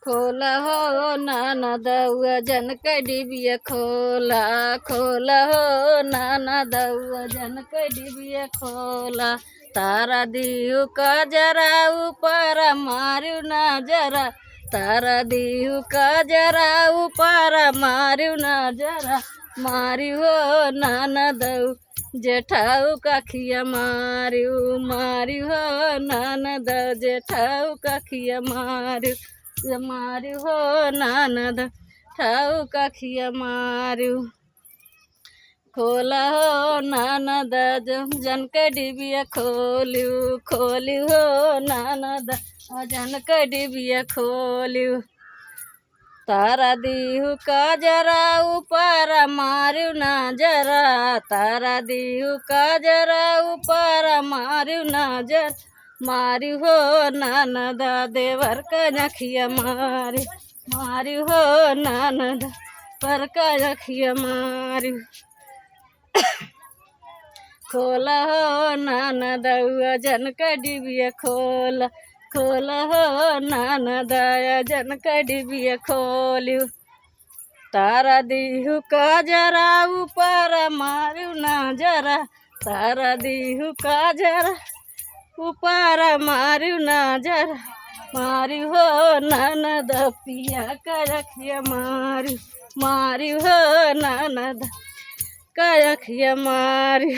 खोला हो ननद वजन के डिबिया खोला, खोला हो ननद वजन के डिबिया खोला। तारा दिहु का जरा ऊपर मारू ना जरा, तारा दिहु का जरा ऊपर मारू ना जरा। मारू हो ननद जेठाऊ कखिया मारू, मारू हो ननद जेठाऊ कखिया मारू, मारू हो ननद ठाऊ कखिया मारू। खोला हो ननद जन के डिबिया खोलू, खोलू हो ननद जन के डिबिया खोलू। तारा दिहु का जरा ऊपर मारू ना जरा, तारा दिहु का जरा ऊपर मारू ना जरा। मारू हो ननद देवर का नखिया मारू, मारू हो ननद पर का नखिया मारू। खोला हो ननद जन का डिबिया खोला, खोला हो ननद जन का डिबिया खोलू। तारा दिहु का जरा ऊपर मारू ना जरा, तारा दिहु का जरा ऊपर मारू ना जरा। मारू हो ननद पिया का रखिया मारू, मारू हो ननद का रखिया मारू।